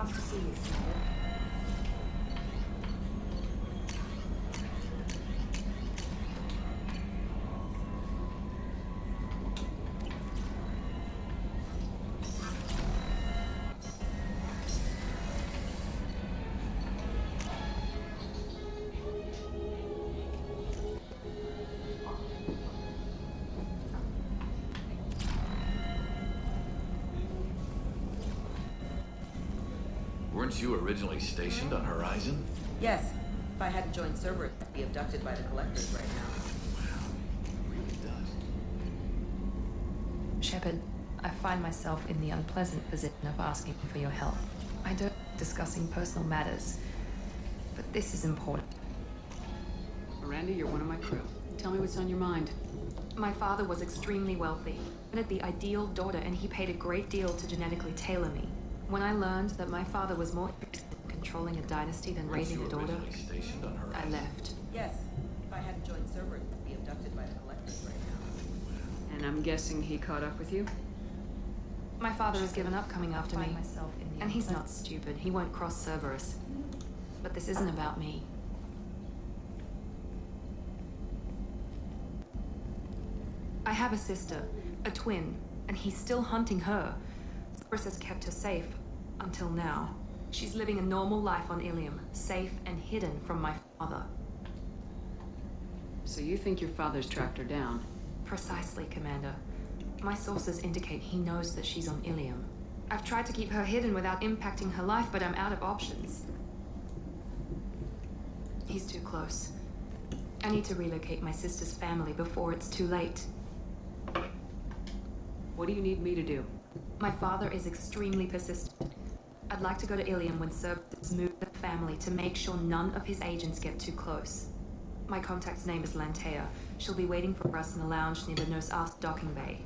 wants to see you. Weren't you originally stationed on Horizon? Yes. If I hadn't joined Cerberus, I'd be abducted by the Collectors right now. Wow, it really does. Shepard, I find myself in the unpleasant position of asking for your help. I don't like discussing personal matters, but this is important. Miranda, you're one of my crew. Tell me what's on your mind. My father was extremely wealthy. He wanted the ideal daughter, and he paid a great deal to genetically tailor me. When I learned that my father was more interested in controlling a dynasty than raising a daughter, Stationed on Horizon? I left. Yes. If I hadn't joined Cerberus, I'd be abducted by the Collectors right now. And I'm guessing he caught up with you? My father has given up coming after me. And he's not stupid. He won't cross Cerberus. But this isn't about me. I have a sister, a twin, and he's still hunting her. Cerberus has kept her safe, until now. She's living a normal life on Ilium, safe and hidden from my father. So you think your father's tracked her down? Precisely, Commander. My sources indicate he knows that she's on Ilium. I've tried to keep her hidden without impacting her life, but I'm out of options. He's too close. I need to relocate my sister's family before it's too late. What do you need me to do? My father is extremely persistent. I'd like to go to Ilium when Cerberus moved the family to make sure none of his agents get too close. My contact's name is Lantea. She'll be waiting for us in the lounge near the Nurse Ask docking bay.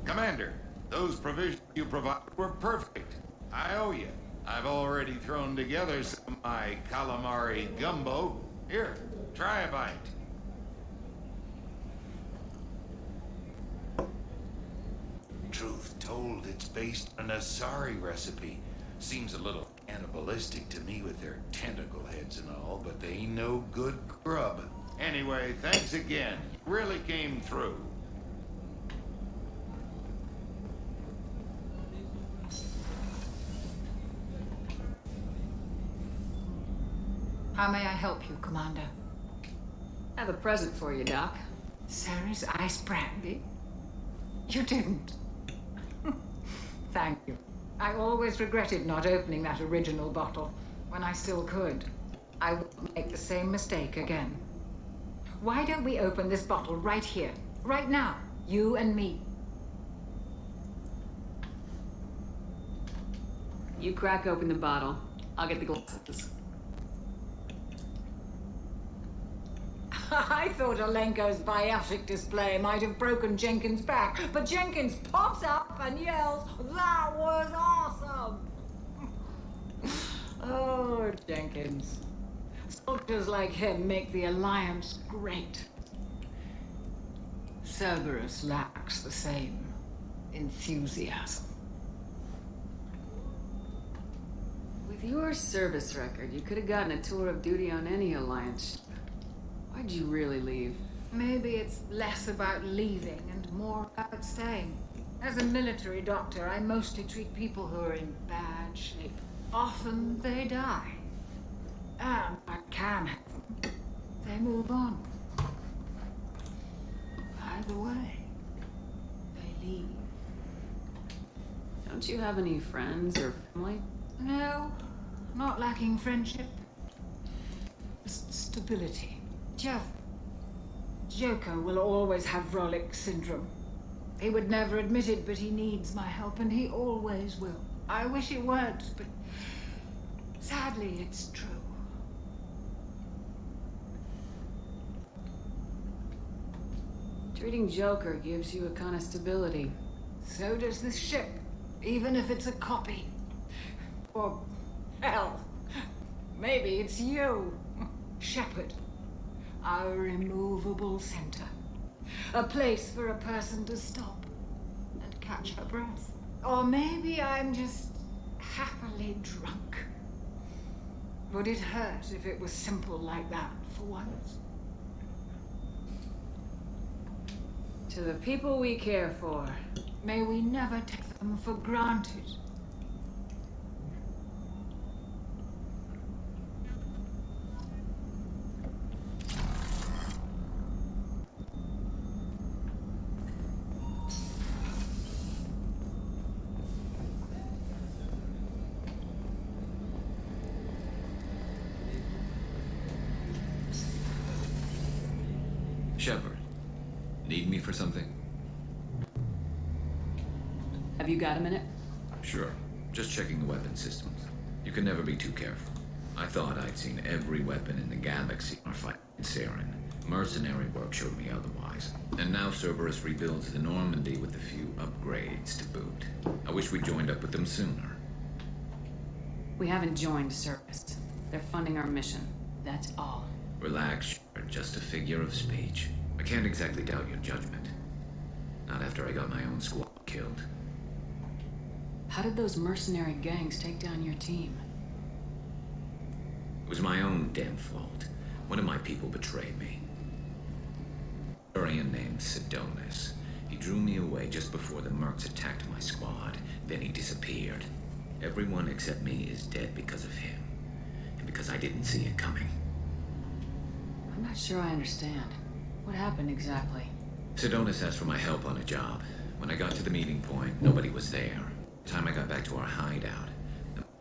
Commander, those provisions you provided were perfect. I owe you. I've already thrown together some of my calamari gumbo. Here, try a bite. Truth told, it's based on a Asari recipe. Seems a little cannibalistic to me with their tentacle heads and all, but they ain't no good grub. Anyway, thanks again. You really came through. How may I help you, Commander? I have a present for you, Doc. Sarah's ice brandy? You didn't. Thank you. I always regretted not opening that original bottle when I still could. I won't make the same mistake again. Why don't we open this bottle right here, right now, you and me? You crack open the bottle. I'll get the glasses. I thought Alenko's biotic display might have broken Jenkins' back, but Jenkins pops up and yells, "That was awesome!" Oh, Jenkins. Soldiers like him make the Alliance great. Cerberus lacks the same enthusiasm. With your service record, you could have gotten a tour of duty on any Alliance ship. Why'd you really leave? Maybe it's less about leaving and more about staying. As a military doctor, I mostly treat people who are in bad shape. Often they die. And I can help them. They move on. Either way, they leave. Don't you have any friends or family? No, not lacking friendship. Stability. Jeff. Joker will always have Vrolic syndrome. He would never admit it, but he needs my help, and he always will. I wish it weren't, but sadly, it's true. Treating Joker gives you a kind of stability. So does this ship, even if it's a copy. Or, hell, maybe it's you, Shepard. Our immovable center. A place for a person to stop and catch her breath. Or maybe I'm just happily drunk. Would it hurt if it was simple like that for once? To the people we care for. May we never take them for granted. Shepard, need me for something? Have you got a minute? Sure. Just checking the weapon systems. You can never be too careful. I thought I'd seen every weapon in the galaxy in our fight in Saren. Mercenary work showed me otherwise. And now Cerberus rebuilds the Normandy with a few upgrades to boot. I wish we joined up with them sooner. We haven't joined Service. They're funding our mission. That's all. Relax, Shepard. Just a figure of speech. I can't exactly doubt your judgment. Not after I got my own squad killed. How did those mercenary gangs take down your team? It was my own damn fault. One of my people betrayed me. A Turian named Sidonis. He drew me away just before the Mercs attacked my squad. Then he disappeared. Everyone except me is dead because of him. And because I didn't see it coming. I'm not sure I understand. What happened exactly? Sidonis asked for my help on a job. When I got to the meeting point, nobody was there. The time I got back to our hideout,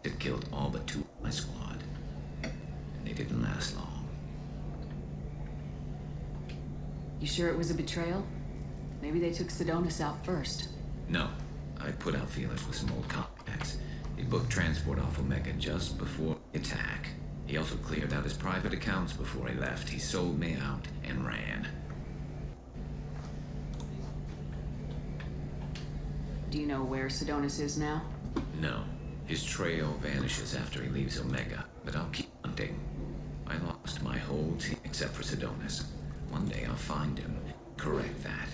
it killed all but 2 of my squad. And they didn't last long. You sure it was a betrayal? Maybe they took Sidonis out first. No. I put out feelers with some old contacts. He booked transport off Omega just before the attack. He also cleared out his private accounts before he left. He sold me out and ran. Do you know where Sidonis is now? No. His trail vanishes after he leaves Omega, but I'll keep hunting. I lost my whole team except for Sidonis. One day I'll find him, correct that.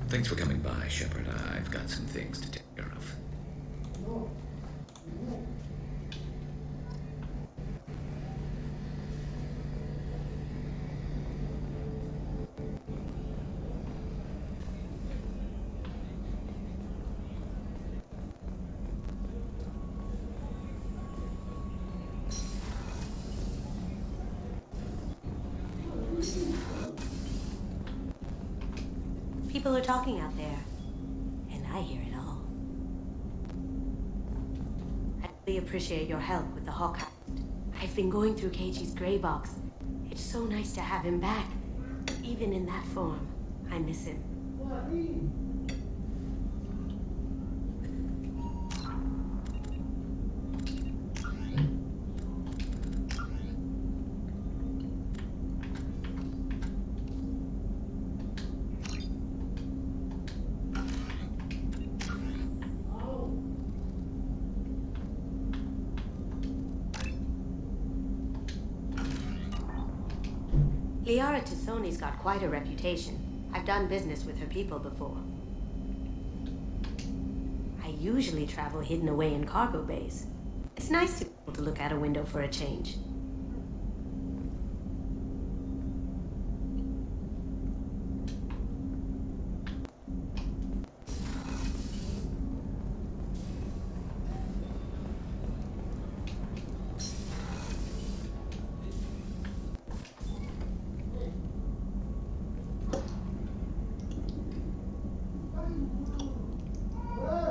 Thanks for coming by, Shepard. I've got some things to take care of. People are talking out there, and I hear it all. I really appreciate your help with the Hawkeye. I've been going through Keiichi's gray box. It's so nice to have him back. Even in that form, I miss him. Liara Tassoni's got quite a reputation. I've done business with her people before. I usually travel hidden away in cargo bays. It's nice to be able to look out a window for a change.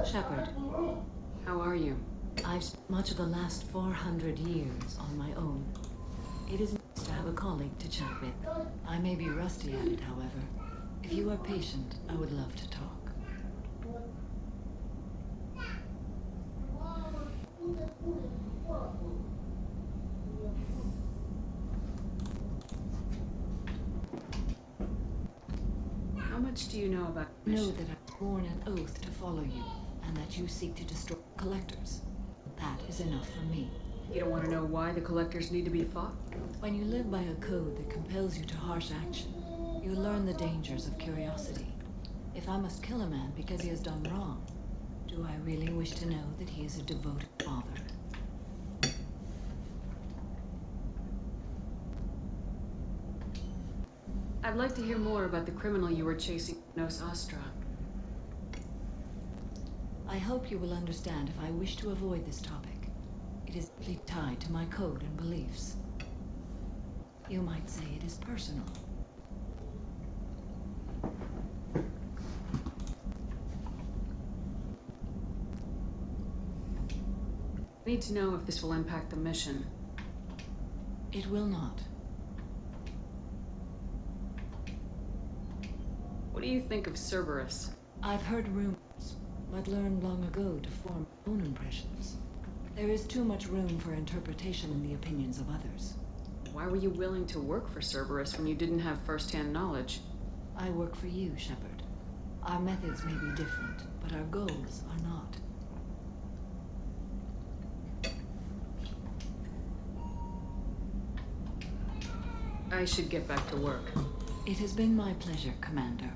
Shepard, How are you? I've spent much of the last 400 years on my own. It is nice to have a colleague to chat with. I may be rusty at it, however. If you are patient, I would love to talk. How much do you know about Know that I've sworn an oath to follow you, and that you seek to destroy collectors. That is enough for me. You don't want to know why the collectors need to be fought? When you live by a code that compels you to harsh action, you learn the dangers of curiosity. If I must kill a man because he has done wrong, do I really wish to know that he is a devoted father? I'd like to hear more about the criminal you were chasing in Nos Astra. I hope you will understand if I wish to avoid this topic. It is deeply tied to my code and beliefs. You might say it is personal. I need to know if this will impact the mission. It will not. What do you think of Cerberus? I've heard rumors, but learned long ago to form my own impressions. There is too much room for interpretation in the opinions of others. Why were you willing to work for Cerberus when you didn't have first-hand knowledge? I work for you, Shepard. Our methods may be different, but our goals are not. I should get back to work. It has been my pleasure, Commander.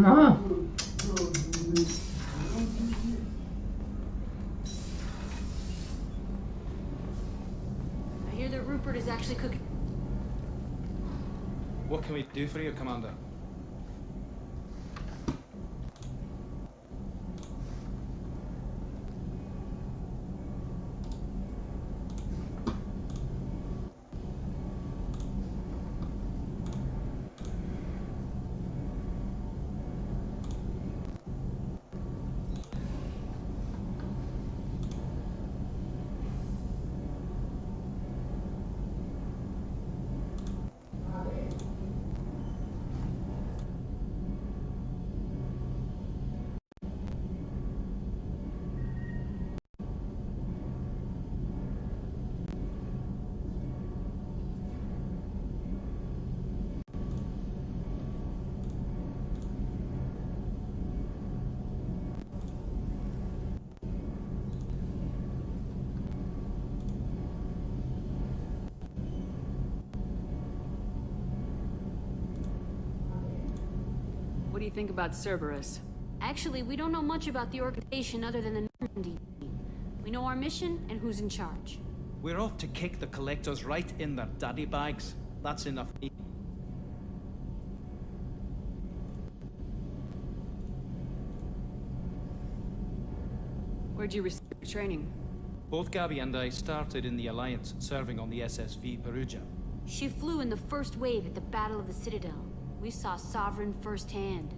Alma. I hear that Rupert is actually cooking. What can we do for you, Commander? What do you think about Cerberus? Actually, we don't know much about the organization other than the Normandy team. We know our mission and who's in charge. We're off to kick the collectors right in their daddy bags. That's enough. Where'd you receive your training? Both Gabby and I started in the Alliance, serving on the SSV Perugia. She flew in the first wave at the Battle of the Citadel. We saw Sovereign firsthand.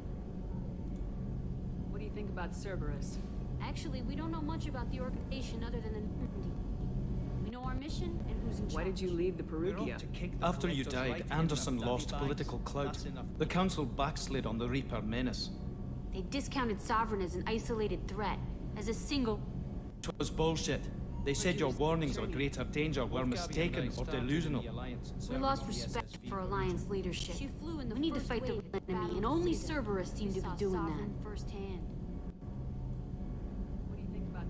What do you think about Cerberus? Actually, we don't know much about the organization other than the Normandy team. We know our mission and who's in charge. Why did you leave the Perugia? After you died, Anderson lost political clout. The Council backslid on the Reaper menace. They discounted Sovereign as an isolated threat, as a single... It was bullshit. They said your warnings of greater danger were mistaken or delusional. We lost respect for Alliance leadership. We need to fight the real enemy, and only Cerberus seemed to be doing that. Firsthand. What do you think about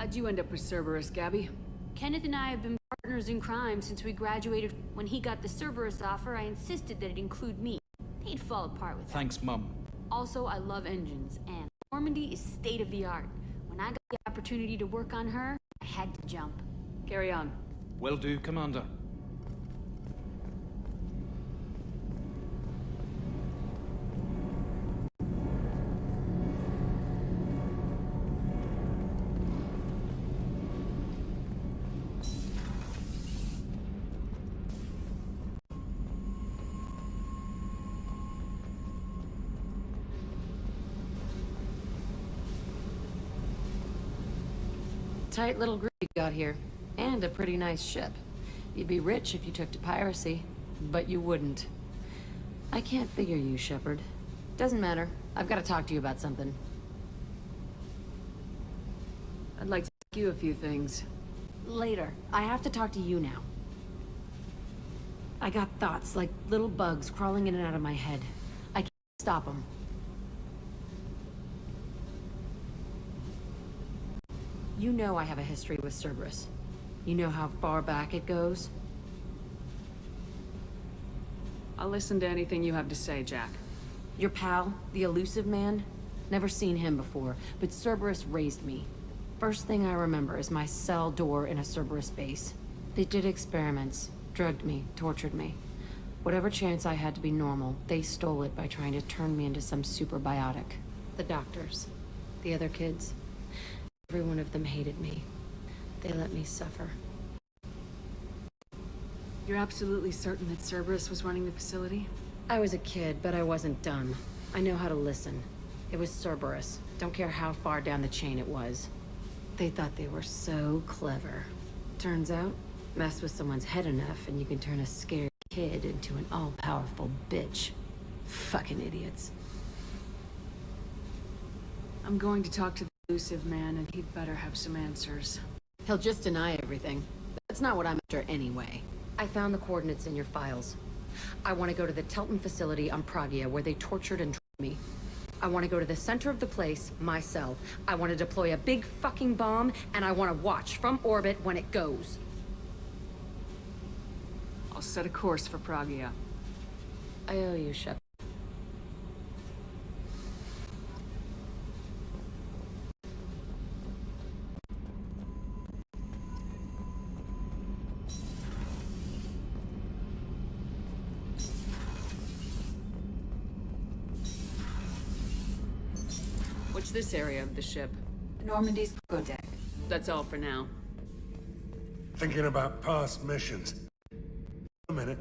How'd you end up with Cerberus, Gabby? Kenneth and I have been partners in crime since we graduated. When he got the Cerberus offer, I insisted that it include me. He'd fall apart with that. Thanks, Mum. Also, I love engines, and Normandy is state-of-the-art. When I got the opportunity to work on her, I had to jump. Carry on. Will do, Commander. Tight little group you got here. And a pretty nice ship. You'd be rich if you took to piracy, but you wouldn't. I can't figure you, Shepard. Doesn't matter. I've got to talk to you about something. I'd like to ask you a few things. Later. I have to talk to you now. I got thoughts like little bugs crawling in and out of my head. I can't stop them. You know I have a history with Cerberus. You know how far back it goes? I'll listen to anything you have to say, Jack. Your pal, the elusive man? Never seen him before, but Cerberus raised me. First thing I remember is my cell door in a Cerberus base. They did experiments, drugged me, tortured me. Whatever chance I had to be normal, they stole it by trying to turn me into some superbiotic. The doctors, the other kids, every one of them hated me. They let me suffer. You're absolutely certain that Cerberus was running the facility? I was a kid, but I wasn't dumb. I know how to listen. It was Cerberus. Don't care how far down the chain it was. They thought they were so clever. Turns out, mess with someone's head enough and you can turn a scared kid into an all-powerful bitch. Fucking idiots. I'm going to talk to the elusive man, and he'd better have some answers. He'll just deny everything. That's not what I'm after anyway. I found the coordinates in your files. I want to go to the Telton facility on Pragia where they tortured and drugged me. I want to go to the center of the place, my cell. I want to deploy a big fucking bomb, and I want to watch from orbit when it goes. I'll set a course for Pragia. I owe you, Shep. What's this area of the ship? Normandy's cargo deck. That's all for now. Thinking about past missions. A minute,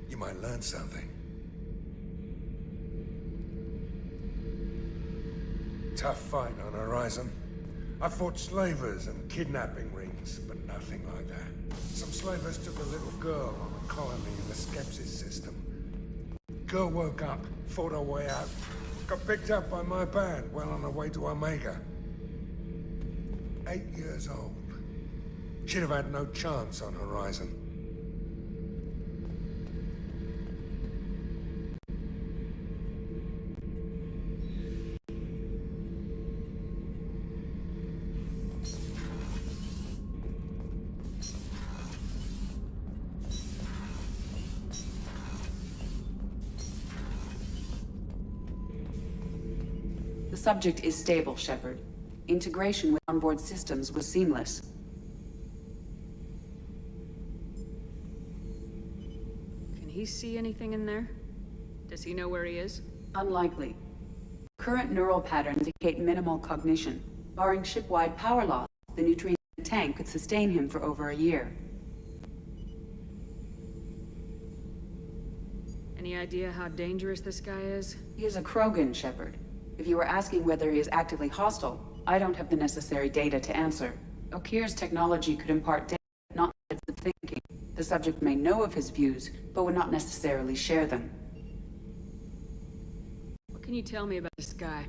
you might learn something. Tough fight on Horizon. I fought slavers and kidnapping rings, but nothing like that. Some slavers took a little girl on a colony in the Skepsis system. Girl woke up, fought her way out, got picked up by my band well on her way to Omega. 8 years old. She'd have had no chance on Horizon. The subject is stable, Shepard. Integration with onboard systems was seamless. Can he see anything in there? Does he know where he is? Unlikely. Current neural patterns indicate minimal cognition. Barring ship-wide power loss, the nutrient in the tank could sustain him for over a year. Any idea how dangerous this guy is? He is a Krogan, Shepard. If you were asking whether he is actively hostile, I don't have the necessary data to answer. Okir's technology could impart data, not methods of thinking. The subject may know of his views, but would not necessarily share them. What can you tell me about this guy?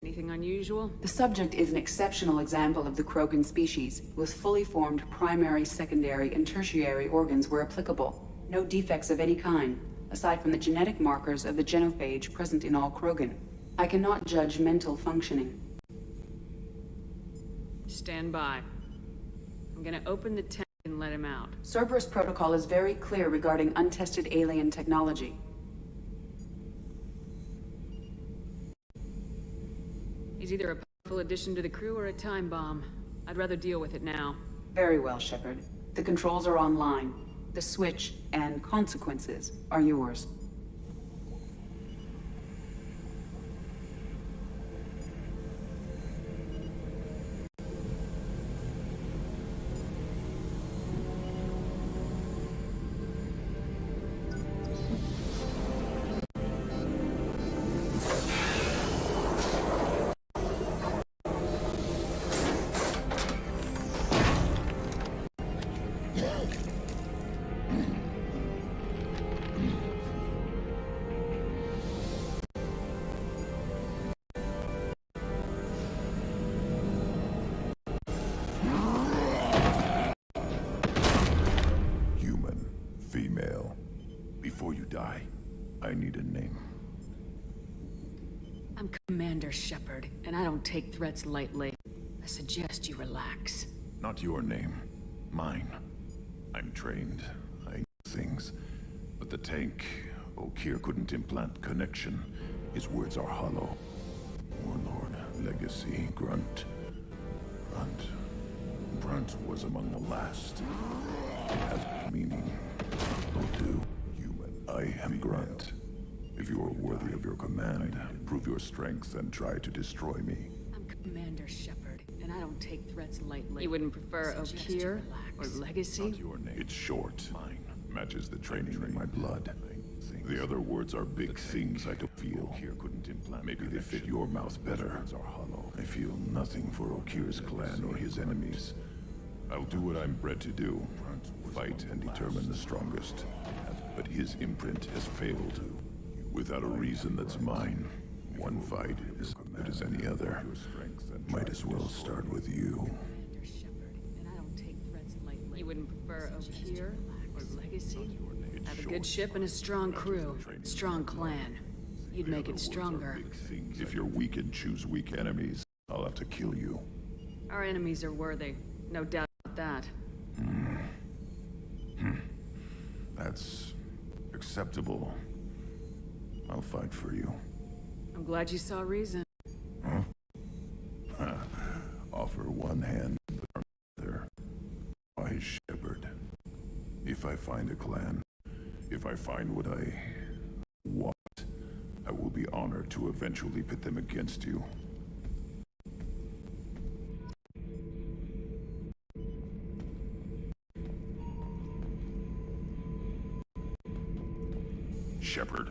Anything unusual? The subject is an exceptional example of the Krogan species, with fully formed primary, secondary, and tertiary organs where applicable. No defects of any kind, aside from the genetic markers of the genophage present in all Krogan. I cannot judge mental functioning. Stand by. I'm gonna open the tank and let him out. Cerberus protocol is very clear regarding untested alien technology. He's either a powerful addition to the crew or a time bomb. I'd rather deal with it now. Very well, Shepard. The controls are online. The switch and consequences are yours. Female. Before you die, I need a name. I'm Commander Shepard, and I don't take threats lightly. I suggest you relax. Not your name. Mine. I'm trained. I know things. But the tank, Okeer couldn't implant connection. His words are hollow. Warlord, Legacy, Grunt. Grunt was among the last. Has meaning. Don't do. Human. I am Grunt. If you are worthy of your command, prove your strength and try to destroy me. I'm Commander Shepard, and I don't take threats lightly. You wouldn't prefer Okeer or Legacy? It's short. Mine matches the training in my blood. The other words are big things I don't feel. Maybe they fit your mouth better. I feel nothing for Okeer's clan or his enemies. I'll do what I'm bred to do. Fight and determine the strongest. But his imprint has failed. Without a reason that's mine, one fight is as good as any other. Might as well start with you. Commander Shepard, and I don't take threats lightly. You wouldn't prefer Okeer or Legacy? I have a good ship and a strong crew. Strong clan. You'd make it stronger. If you're weak and choose weak enemies, I'll have to kill you. Our enemies are worthy. No doubt about that. That's acceptable. I'll fight for you. I'm glad you saw reason. Huh? Offer one hand, but another. Why, Shepard? If I find a clan, if I find what I want, I will be honored to eventually pit them against you. Shepard.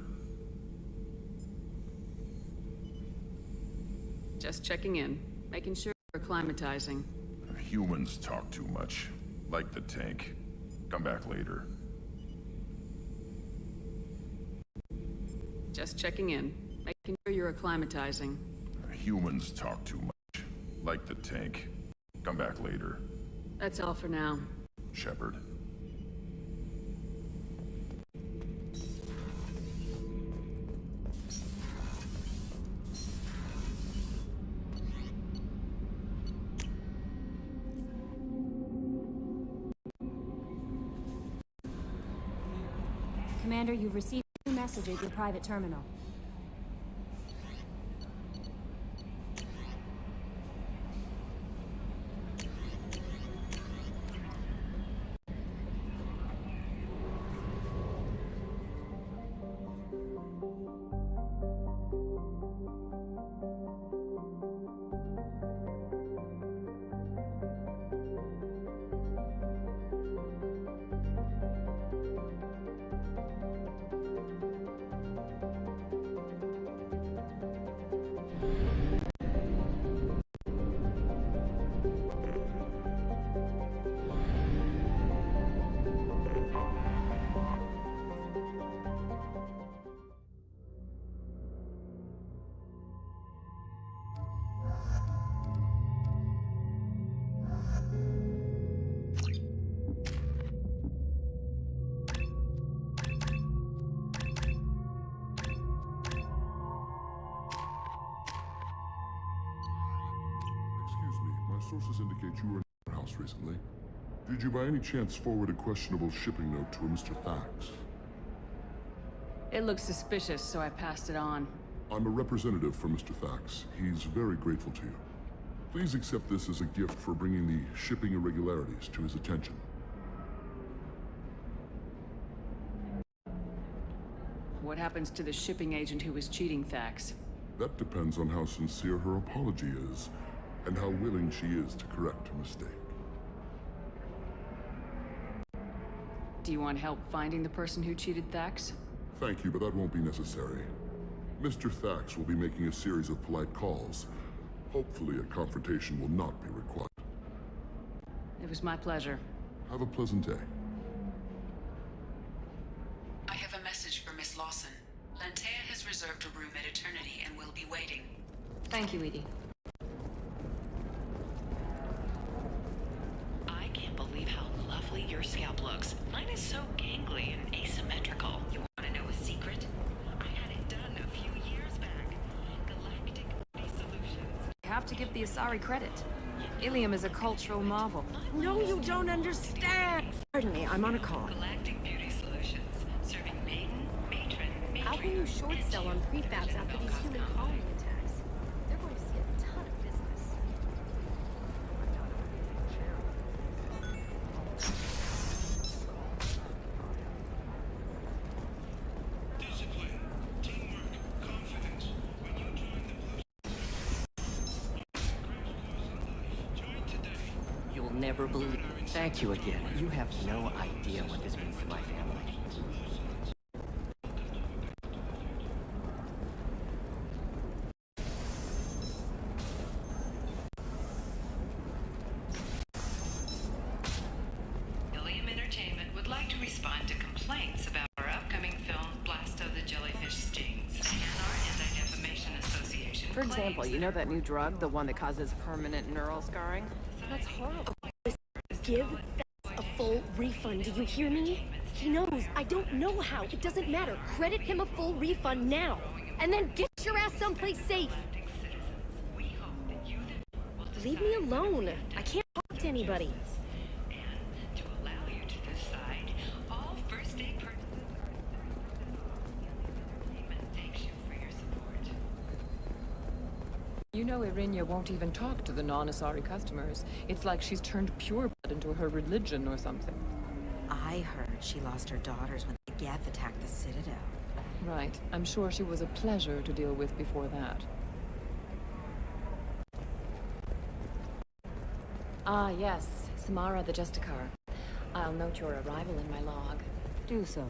Just checking in. Making sure you're acclimatizing. Humans talk too much. Like the tank. Come back later. Just checking in. Making sure you're acclimatizing. Humans talk too much. Like the tank. Come back later. That's all for now. Shepard. Commander, you've received a message at your private terminal. Sources indicate you were in our house recently. Did you by any chance forward a questionable shipping note to a Mr. Thax? It looked suspicious, so I passed it on. I'm a representative for Mr. Thax. He's very grateful to you. Please accept this as a gift for bringing the shipping irregularities to his attention. What happens to the shipping agent who was cheating Thax? That depends on how sincere her apology is, and how willing she is to correct her mistake. Do you want help finding the person who cheated Thax? Thank you, but that won't be necessary. Mr. Thax will be making a series of polite calls. Hopefully a confrontation will not be required. It was my pleasure. Have a pleasant day. I have a message for Miss Lawson. Lantea has reserved a room at Eternity and will be waiting. Thank you, Edie. I can't believe how lovely your scalp looks. Mine is so gangly and asymmetrical. You want to know a secret? I had it done a few years back. Galactic Beauty Solutions. You have to give the Asari credit. Ilium is a cultural marvel. No, you don't understand! Pardon me, I'm on a call. Galactic Beauty Solutions. Serving maiden, matron, How can you short sell on prefabs after these human colony attacks? They're going to see a ton of business. Discipline, teamwork, confidence. When you join the join today. You'll never believe. Thank you again. You have no idea what this means to my family. Ilium Entertainment would like to respond to complaints about our upcoming film, Blasto the Jellyfish Stings. And our Anti-Defamation Association For example, claims you know that new drug, the one that causes permanent neural scarring? That's horrible. Give Thax a full refund, do you hear me? He knows. I don't know how. It doesn't matter. Credit him a full refund now. And then get your ass someplace safe. Leave me alone. I can't talk to anybody. and to allow you to decide all first day purchases. Thanks you for your support. You know Irinia won't even talk to the non-Asari customers. It's like she's turned pureblood into her religion or something. I heard she lost her daughters when the Geth attacked the Citadel. Right. I'm sure she was a pleasure to deal with before that. Ah, yes. Samara the Justicar. I'll note your arrival in my log. Do so.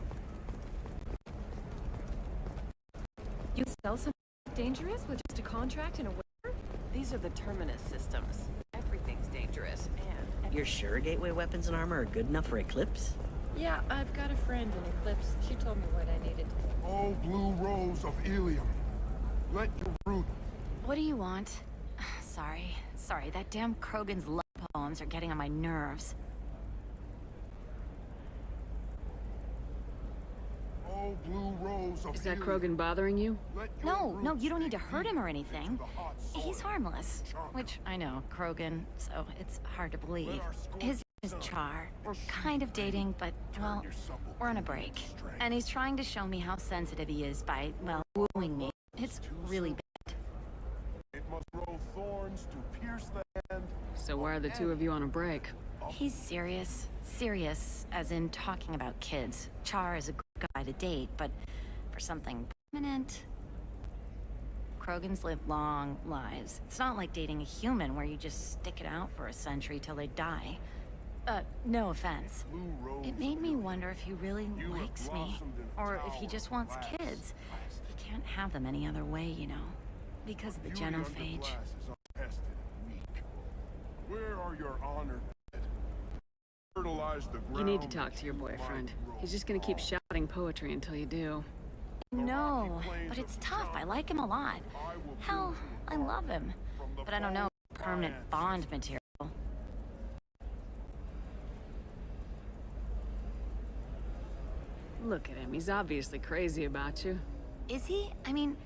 You sell something dangerous with just a contract and a waiver? These are the Terminus systems. Everything's dangerous, and... You're sure gateway weapons and armor are good enough for Eclipse? Yeah, I've got a friend in Eclipse. She told me what I needed. Oh, blue rose of Ilium. Let your root... What do you want? Sorry, that damn Krogan's love poems are getting on my nerves. Oh, blue rose of Is that Ilium. Krogan bothering you? No, you don't need to hurt him or anything. He's harmless. Which, I know, Krogan, so it's hard to believe. His name is Char. We're kind of dating, but, well, we're on a break. And he's trying to show me how sensitive he is by, well, wooing me. It's really bad. It must roll thorns to pierce the hand. So why are the two of you on a break? He's serious. Serious, as in talking about kids. Char is a good guy to date, but for something permanent... Krogans live long lives. It's not like dating a human where you just stick it out for a century till they die. No offense. It made me wonder if he really likes me, or if he just wants kids. He can't have them any other way, you know, because of the genophage. Where are your honored dead? Fertilize the ground. You need to talk to your boyfriend. He's just gonna keep shouting poetry until you do. No, but it's tough. I like him a lot. Hell, I love him. But I don't know, permanent bond material. Look at him. He's obviously crazy about you. Is he? I mean,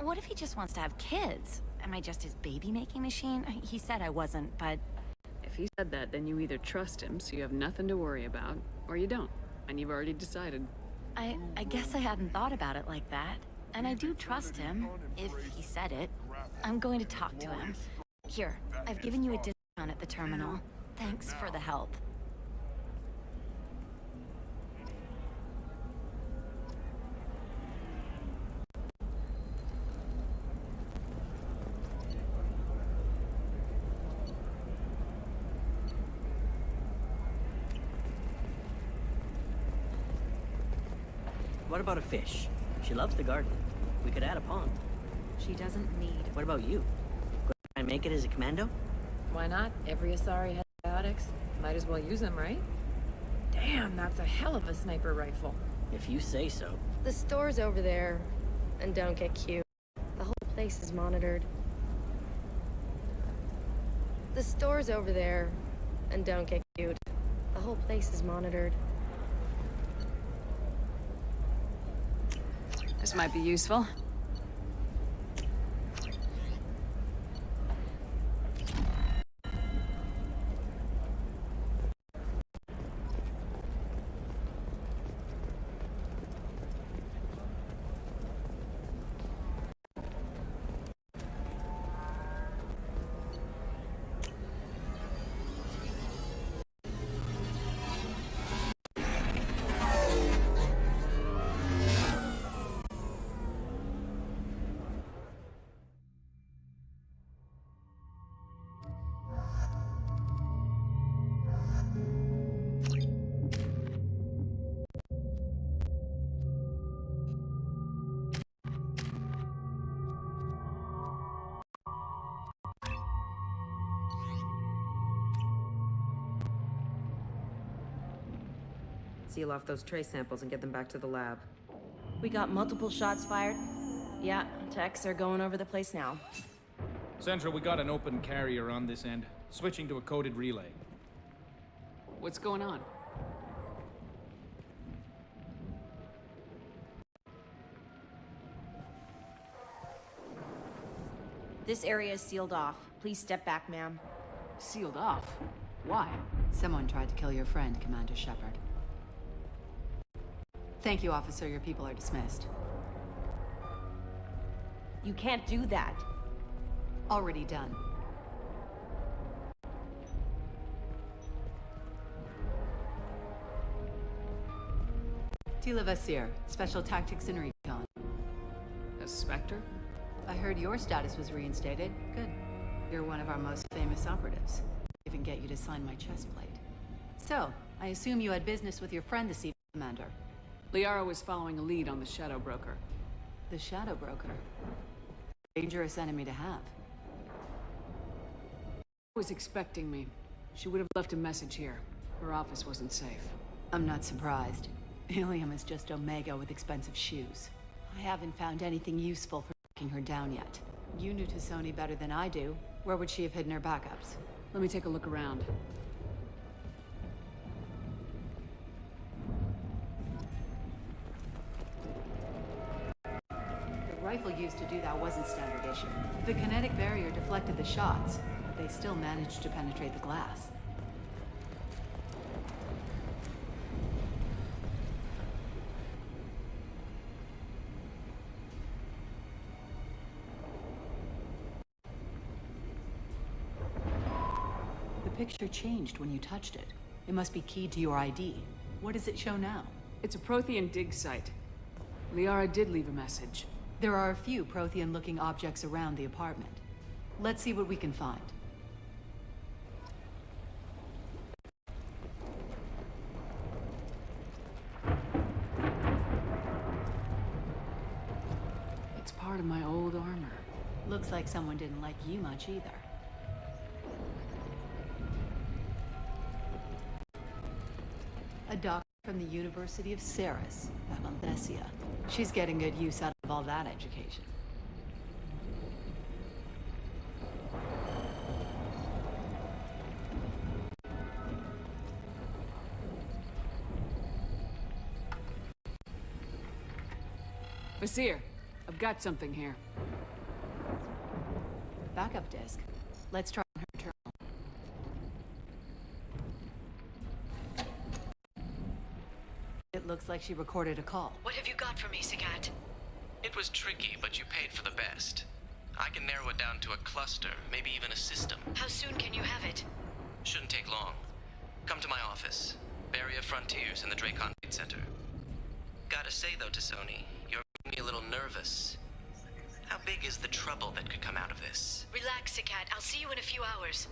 what if he just wants to have kids? Am I just his baby-making machine? He said I wasn't, but... If he said that, then you either trust him, so you have nothing to worry about, or you don't, and you've already decided. I guess I hadn't thought about it like that. And I do trust him, if he said it. I'm going to talk to him. Here, I've given you a discount at the terminal. Thanks for the help. What about a fish? She loves the garden. We could add a pond. She doesn't need. What about you? Gonna try and make it as a commando? Why not? Every Asari has biotics. Might as well use them, right? Damn, that's a hell of a sniper rifle. If you say so. The store's over there. And don't get cute. The whole place is monitored. The store's over there. And don't get cute. The whole place is monitored. This might be useful. Seal off those trace samples and get them back to the lab. We got multiple shots fired. Yeah, techs are going over the place now. Central, we got an open carrier on this end. Switching to a coded relay. What's going on? This area is sealed off. Please step back, ma'am. Sealed off? Why? Someone tried to kill your friend, Commander Shepard. Thank you, officer. Your people are dismissed. You can't do that. Already done. Tila Vasir, Special Tactics and Recon. A Spectre? I heard your status was reinstated. Good. You're one of our most famous operatives. Even get you to sign my chest plate. So, I assume you had business with your friend this evening, Commander. Liara was following a lead on the Shadow Broker. The Shadow Broker? Dangerous enemy to have. Was expecting me. She would have left a message here. Her office wasn't safe. I'm not surprised. Ilium is just Omega with expensive shoes. I haven't found anything useful for tracking her down yet. You knew Tassoni better than I do. Where would she have hidden her backups? Let me take a look around. The rifle used to do that wasn't standard issue. The kinetic barrier deflected the shots, but they still managed to penetrate the glass. The picture changed when you touched it. It must be keyed to your ID. What does it show now? It's a Prothean dig site. Liara did leave a message. There are a few Prothean-looking objects around the apartment. Let's see what we can find. It's part of my old armor. Looks like someone didn't like you much either. A doctor from the University of Ceres, Valendesia. She's getting good use out of all that education. Vasir, I've got something here. Backup disk. Let's try on her terminal. Looks like she recorded a call. What have you got for me, Sagat? It was tricky, but you paid for the best. I can narrow it down to a cluster, maybe even a system. How soon can you have it? Shouldn't take long. Come to my office. Barrier Frontiers in the Dracon Center. Gotta say though, Tassoni, you're making me a little nervous. How big is the trouble that could come out of this? Relax, Sagat. I'll see you in a few hours.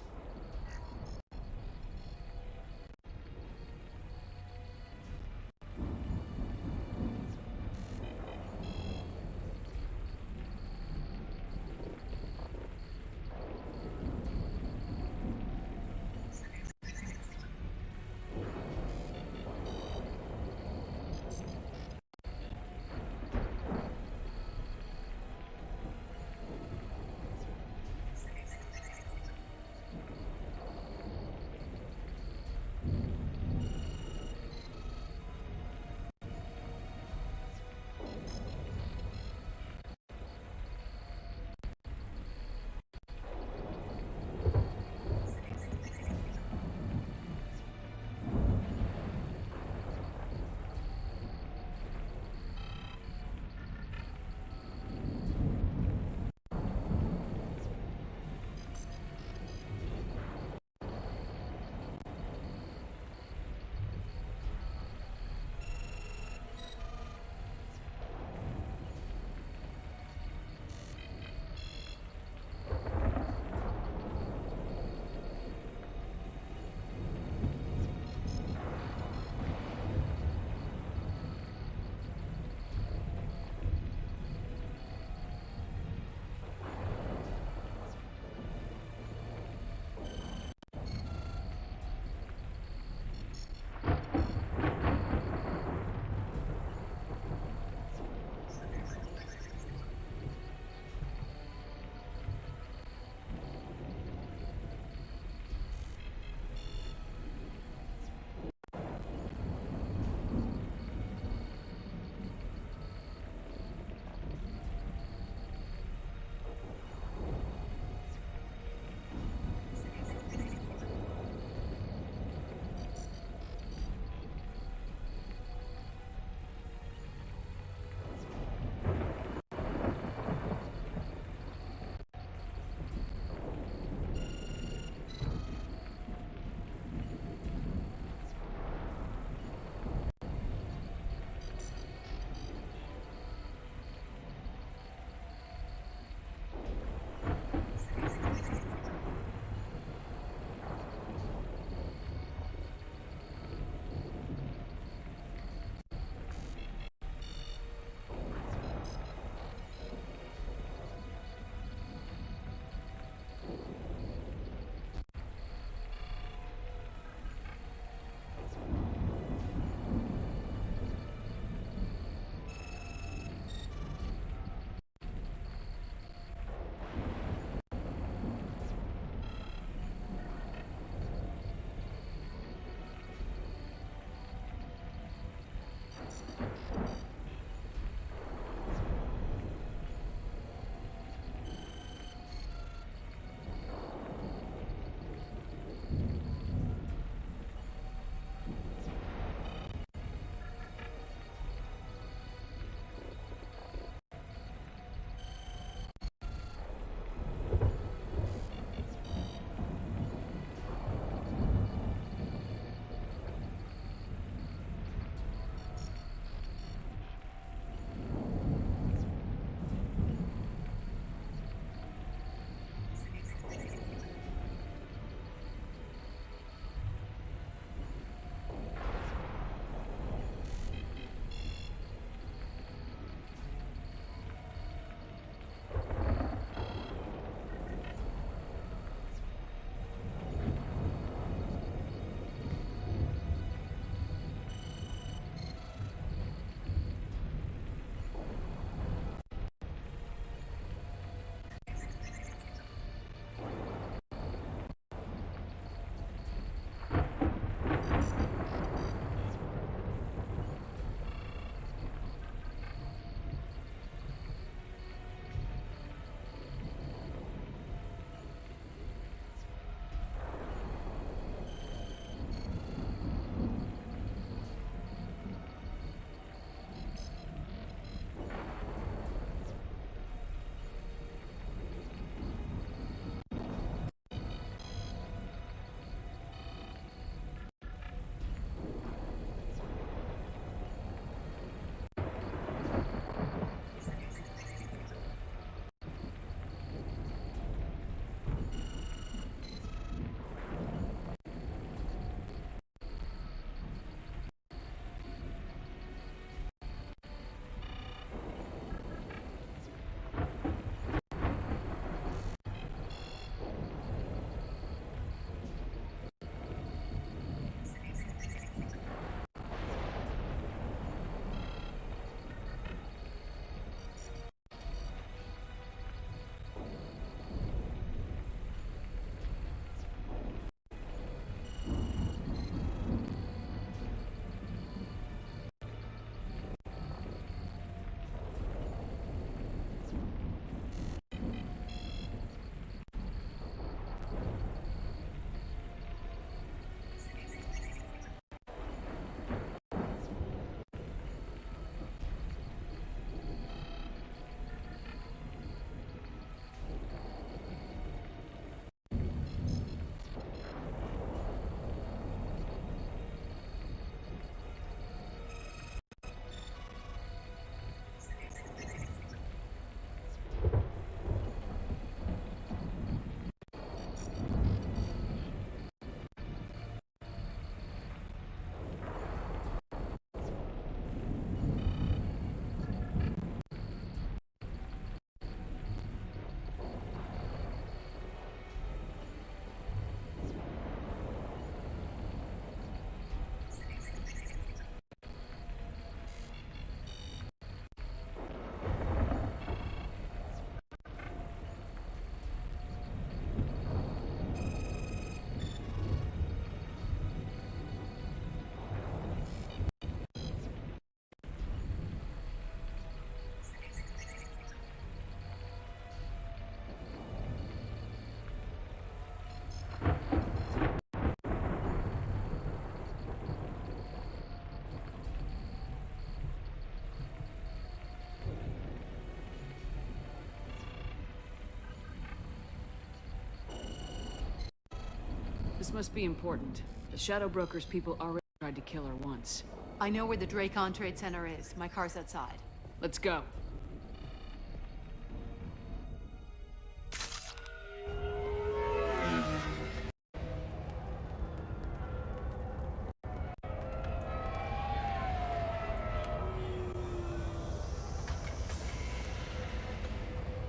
This must be important. The Shadow Broker's people already tried to kill her once. I know where the Dracon Trade Center is. My car's outside. Let's go.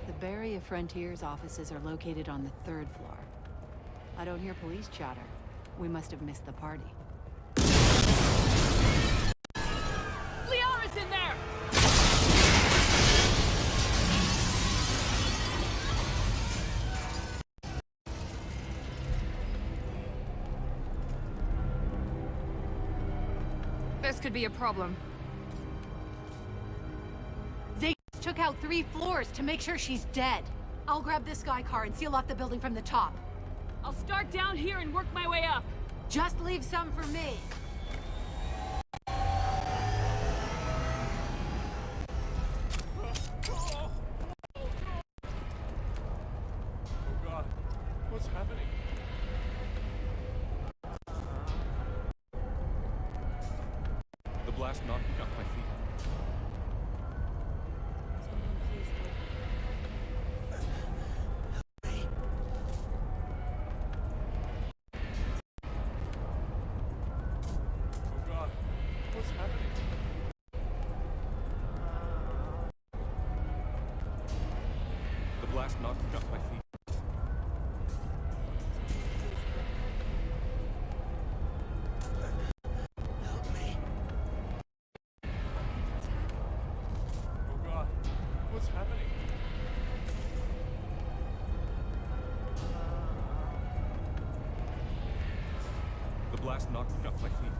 The Barrier Frontiers offices are located on the 3rd floor. I don't hear police chatter. We must have missed the party. Liara's in there! This could be a problem. They took out 3 floors to make sure she's dead. I'll grab this Sky car and seal off the building from the top. I'll start down here and work my way up. Just leave some for me. Oh God, what's happening? The blast knocked me off my feet. Oh God, what's happening? The blast knocked me off my feet. Oh God, what's happening? The blast knocked me off my feet.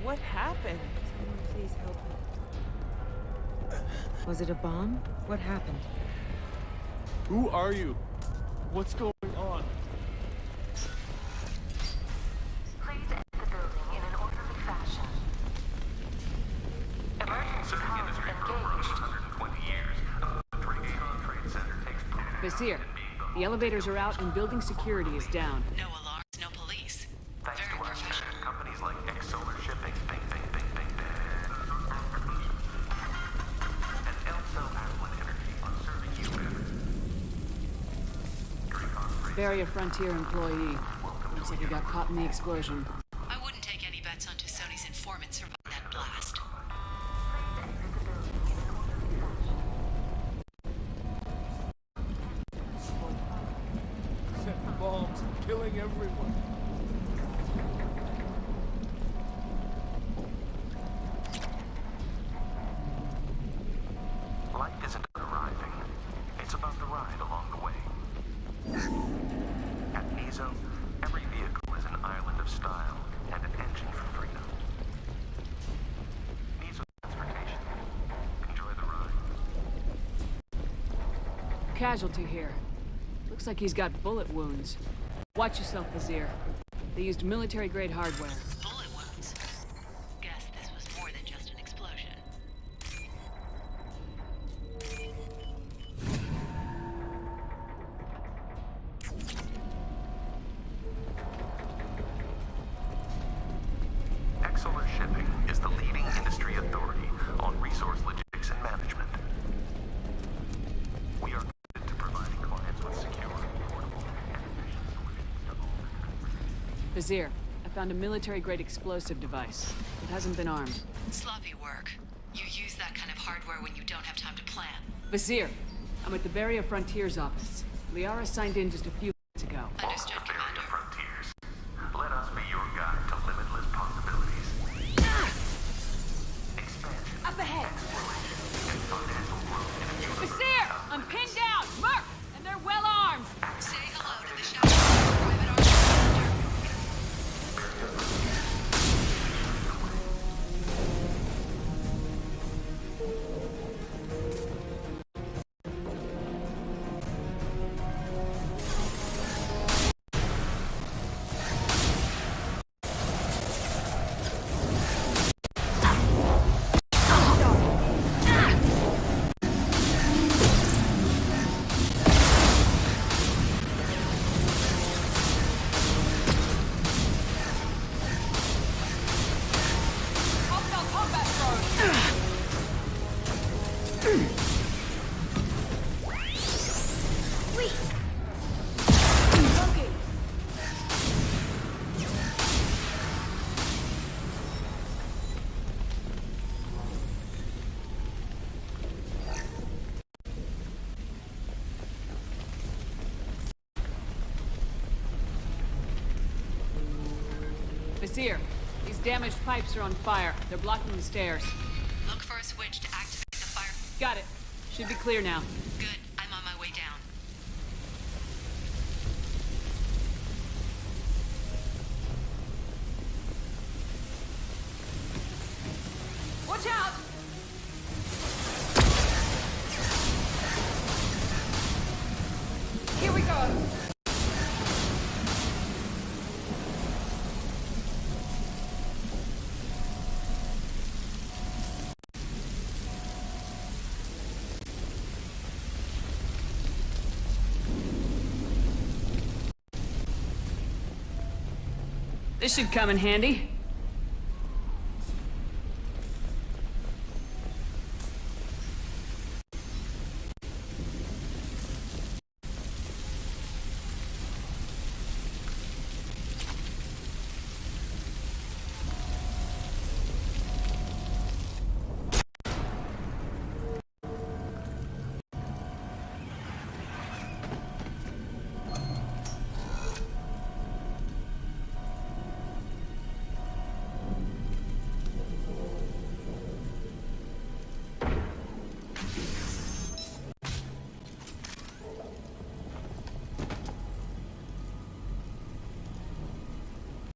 What happened? Someone please help me. Was it a bomb? What happened? Who are you? What's going on? Please enter the building in an orderly fashion. Emergency comms engaged. Vizier, the elevators are out and building security is down. No alarms, no police. Very professional. Companies like Solar Shipping, and Elso Aslan Energy on serving you better. Barrier Frontier employee. Looks like he got caught in the explosion. I wouldn't take any bets on Sony's informant surviving that blast. Setting bombs, killing everyone. Life isn't arriving. It's about the ride along the way. At Nizo, every vehicle is an island of style and an engine for freedom. Nizo transportation. Enjoy the ride. Casualty here. Looks like he's got bullet wounds. Watch yourself, Vizier. They used military-grade hardware. Bullet wounds. Guess this was more than just an explosion. Solar Shipping is the leading industry authority on resource logistics and management. We are committed to providing clients with secure, affordable, and efficient solutions to all their Vizier, I found a military-grade explosive device. It hasn't been armed. Sloppy work. You use that kind of hardware when you don't have time to plan. Vizier, I'm at the Barrier Frontiers office. Liara signed in just a few minutes ago. Understood, Commander. frontiers. Let us be your guide to limitless possibilities. Expansion. Up ahead! And financial growth in a future. Vizier, I'm pinned down! Merc! And they're well armed! Say hello to the Shadow Private Army Vizier, these damaged pipes are on fire. They're blocking the stairs. Look for a switch to activate the fire. Got it. Should be clear now. Good. I'm on my way down. Watch out! Here we go! This should come in handy.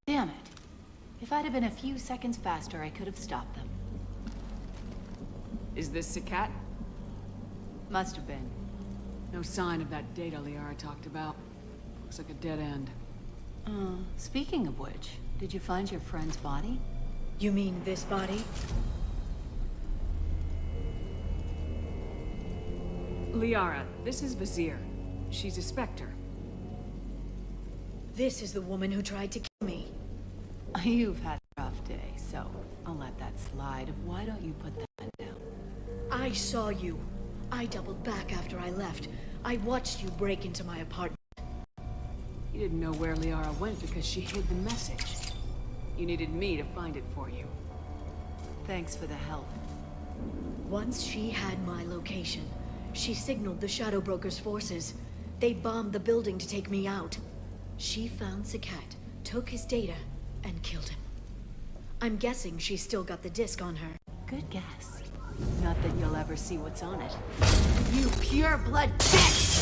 Damn it. If I'd have been a few seconds faster, I could have stopped them. Is this Sakat? Must have been. No sign of that data Liara talked about. Looks like a dead end. Speaking of which, did you find your friend's body? You mean this body? Liara, this is Vizier. She's a Spectre. This is the woman who tried to kill me. You've had a rough day, so I'll let that slide. Why don't you put that down? I saw you. I doubled back after I left. I watched you break into my apartment. You didn't know where Liara went because she hid the message. You needed me to find it for you. Thanks for the help. Once she had my location, she signaled the Shadow Broker's forces. They bombed the building to take me out. She found Sakat, took his data, and killed him. I'm guessing she's still got the disc on her. Good guess. Not that you'll ever see what's on it. You pure blood bitch!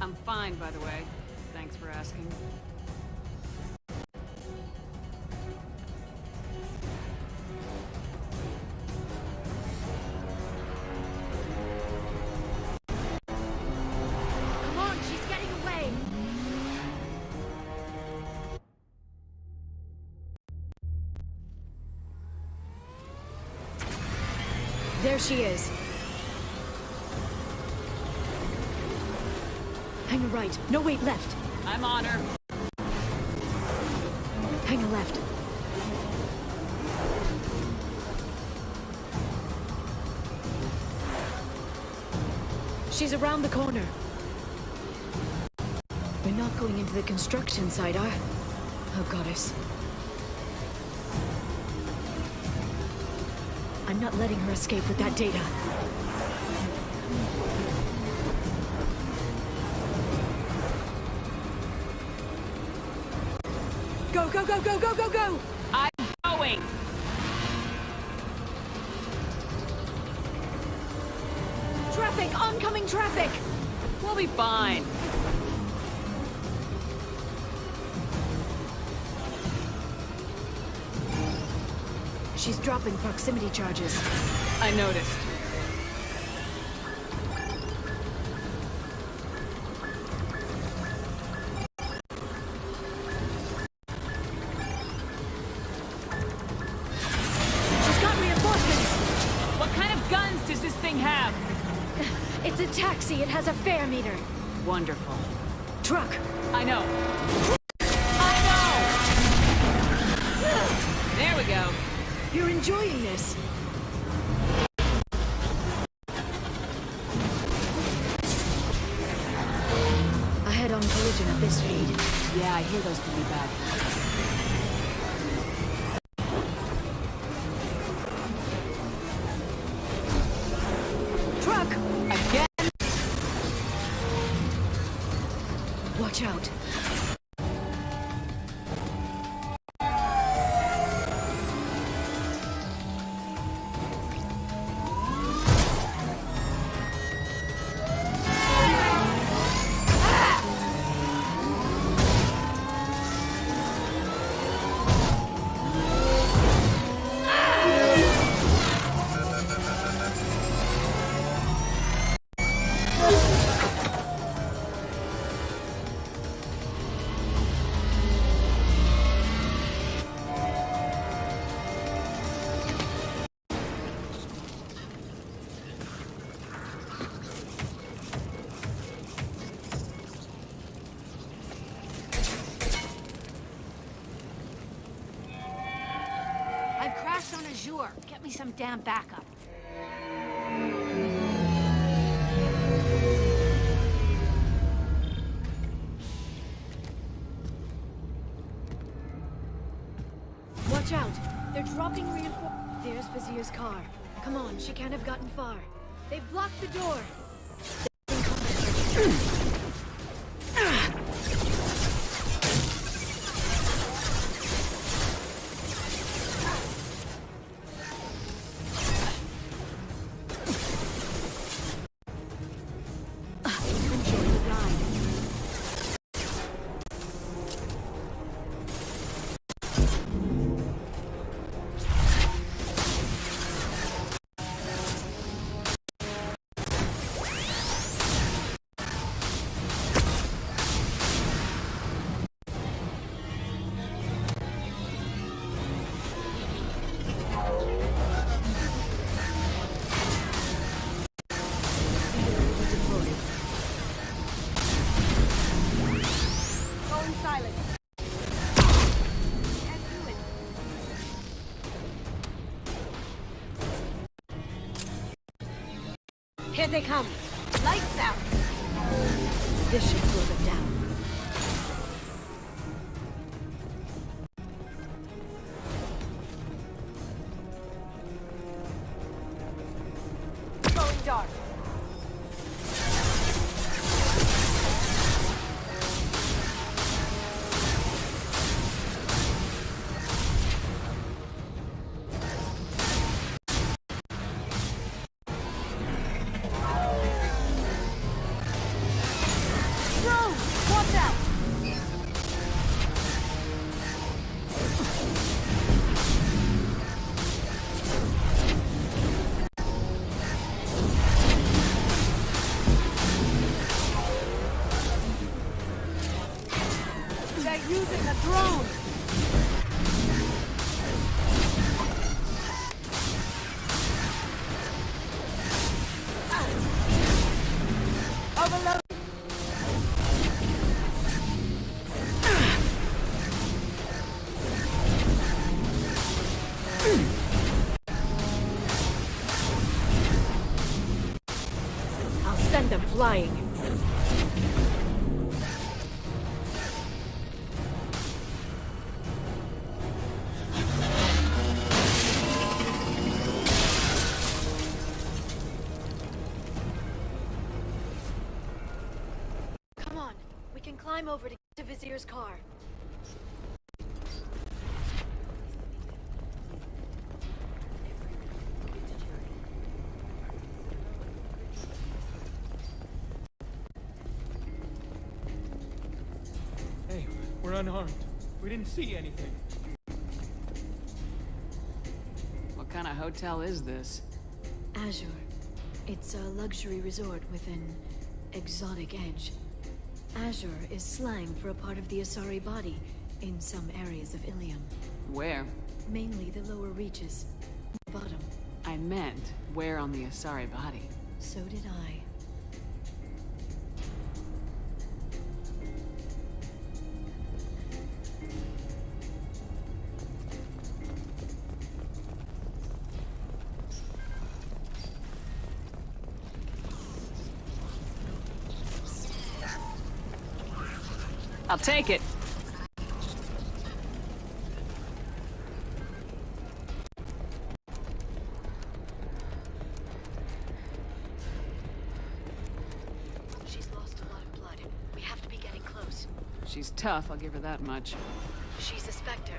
I'm fine, by the way. Thanks for asking. Come on, she's getting away! There she is. Hang a right. No, wait, left. I'm on her. Hang a left. She's around the corner. We're not going into the construction site, are? Oh, goddess. I'm not letting her escape with that data. Go, go, go, go, go, go, go! I'm going! Traffic! Oncoming traffic! We'll be fine. She's dropping proximity charges. I noticed. She's got reinforcements! What kind of guns does this thing have? It's a taxi. It has a fare meter. Wonderful. Truck. I know. There we go. You're enjoying this. A head-on collision at this speed. Yeah, I hear those could be bad. Truck! Again? Watch out. I've crashed on Azure. Get me some damn backup. Watch out. They're dropping reinforcements. There's Vizier's car. Come on, she can't have gotten far. They've blocked the door. Here they come. Lights out. This should slow them down. Going dark. Using a drone! flying. Come on, we can climb over to get to Vizier's car. Hey, we're unarmed. We didn't see anything. What kind of hotel is this? Azure. It's a luxury resort with an exotic edge. Azure is slang for a part of the Asari body in some areas of Ilium. Where? Mainly the lower reaches. The bottom. I meant, where on the Asari body? So did I. I'll take it. She's lost a lot of blood. We have to be getting close. She's tough, I'll give her that much. She's a Spectre.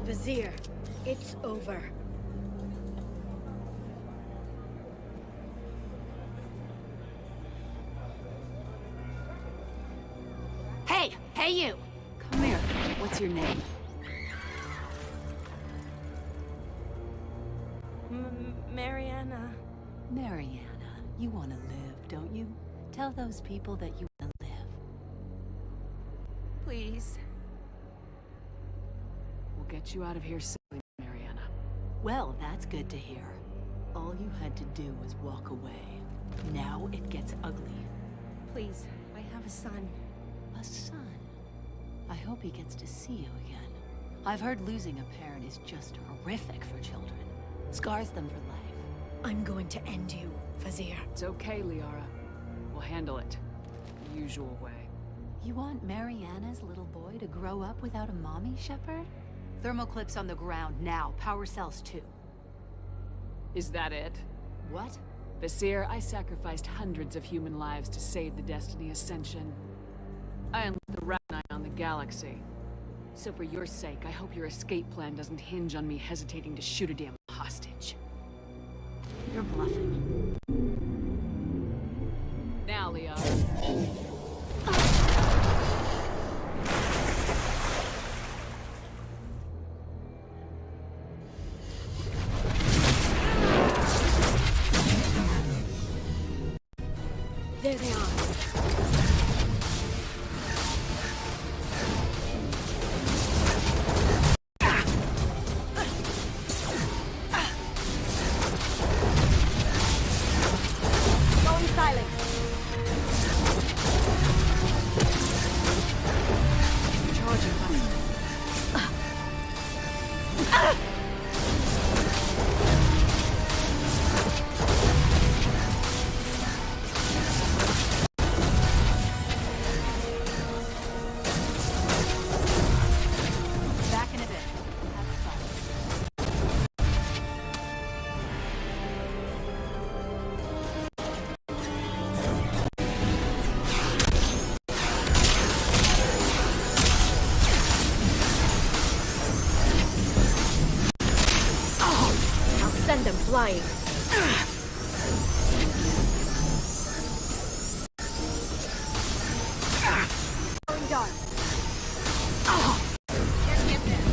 Vizier, it's over. Hey! Hey, you! Come here. What's your name? Mariana. Mariana, you want to live, don't you? Tell those people that you want to live. Please. We'll get you out of here safely, Mariana. Well, that's good to hear. All you had to do was walk away. Now it gets ugly. Please, I have a son. A son? I hope he gets to see you again. I've heard losing a parent is just horrific for children. Scars them for life. I'm going to end you, Vizier. It's okay, Liara. We'll handle it. The usual way. You want Mariana's little boy to grow up without a mommy, Shepard? Thermal clips on the ground now. Power cells too. Is that it? What? Vizier, I sacrificed hundreds of human lives to save the Destiny Ascension. I unleashed the Ragni on the galaxy. So for your sake, I hope your escape plan doesn't hinge on me hesitating to shoot a damn hostage. You're bluffing. Now, Liara. There they are. Going silent. Charging button. Back in a bit. Have fun. I'll send them flying. Going dark. Can't get there.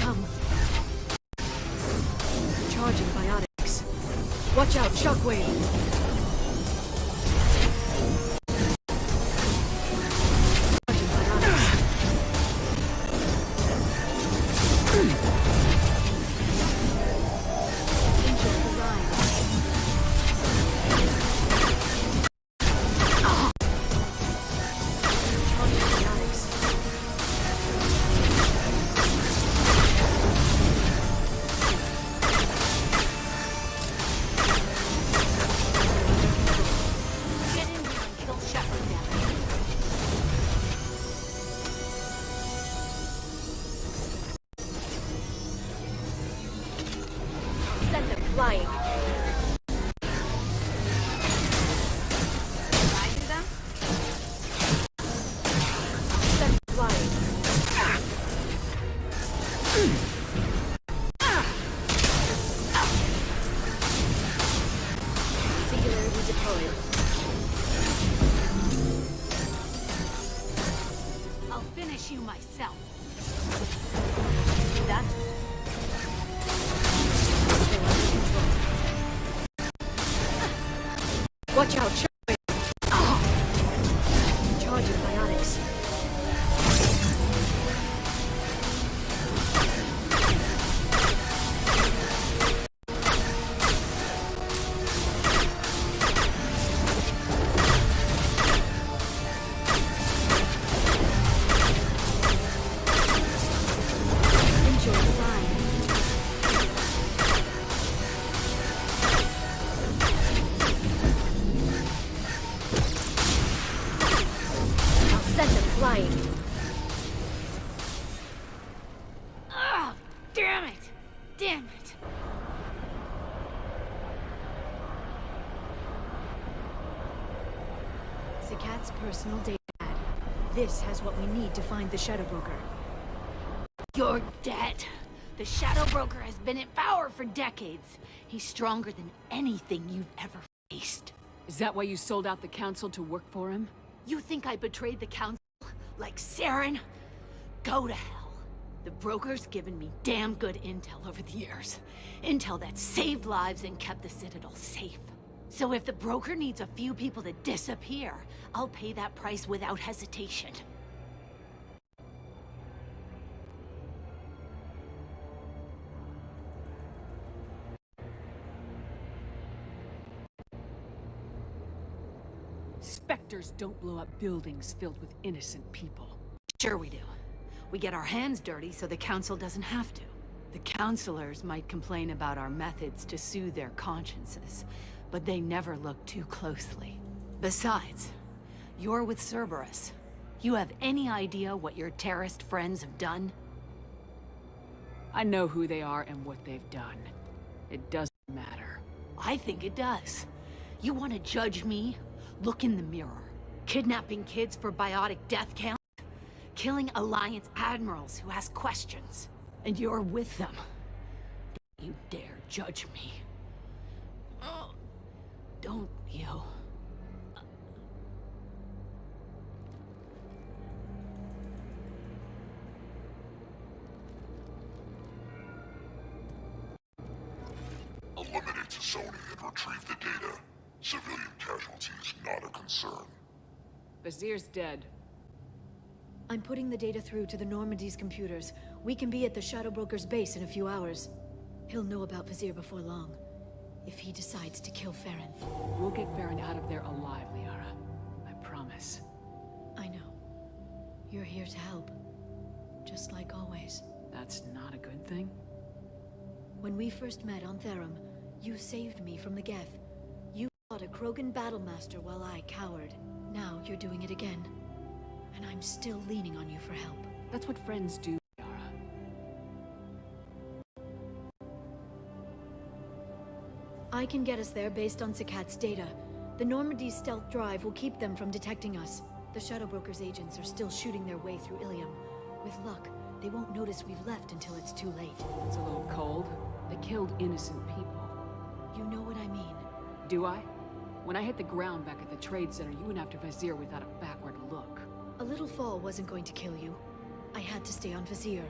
come. Charging biotics. Watch out, shockwave. Flying. Singularity deployed. I'll finish you myself. That. Watch out, charging biotics. Enjoy the ride. Flying. Ah, damn it! Damn it! Zakat's personal data pad. This has what we need to find the Shadow Broker. You're dead. The Shadow Broker has been in power for decades. He's stronger than anything you've ever faced. Is that why you sold out the Council to work for him? You think I betrayed the Council? Like Saren? Go to hell. The Broker's given me damn good intel over the years. Intel that saved lives and kept the Citadel safe. So if the Broker needs a few people to disappear, I'll pay that price without hesitation. Spectres don't blow up buildings filled with innocent people. Sure we do. We get our hands dirty so the Council doesn't have to. The counselors might complain about our methods to soothe their consciences, but they never look too closely. Besides, you're with Cerberus. You have any idea what your terrorist friends have done? I know who they are and what they've done. It doesn't matter. I think it does. You want to judge me? Look in the mirror. Kidnapping kids for biotic death count? Killing Alliance admirals who ask questions. And you're with them. Don't you dare judge me. Oh, don't you? Eliminate Sony and retrieve the data. Civilian casualties not a concern. Vazir's dead. I'm putting the data through to the Normandy's computers. We can be at the Shadow Broker's base in a few hours. He'll know about Vazir before long. If he decides to kill Farron. We'll get Farron out of there alive, Liara. I promise. I know. You're here to help. Just like always. That's not a good thing? When we first met on Therum, you saved me from the Geth. You fought a Krogan battlemaster while I cowered. Now you're doing it again. And I'm still leaning on you for help. That's what friends do, Liara. I can get us there based on Zakat's data. The Normandy's stealth drive will keep them from detecting us. The Shadow Broker's agents are still shooting their way through Ilium. With luck, they won't notice we've left until it's too late. It's a little cold. They killed innocent people. You know what I mean. Do I? When I hit the ground back at the trade center, you went after Vazir without a backward look. A little fall wasn't going to kill you. I had to stay on Vazir.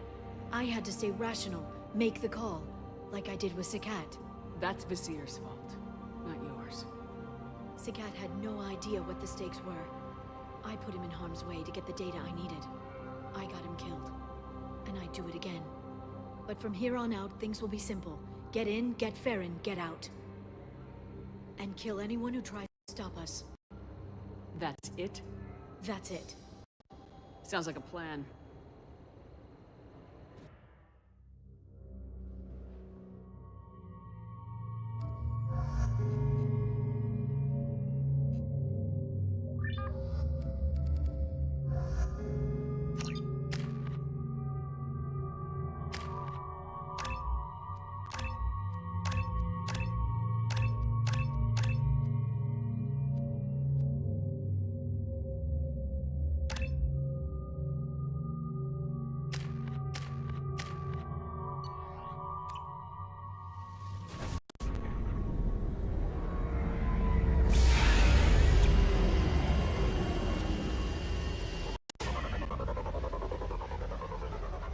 I had to stay rational, make the call, like I did with Sakat. That's Visir's fault, not yours. Sakat had no idea what the stakes were. I put him in harm's way to get the data I needed. I got him killed. And I'd do it again. But from here on out, things will be simple. Get in, get Farron, get out. And kill anyone who tries to stop us. That's it? That's it. Sounds like a plan.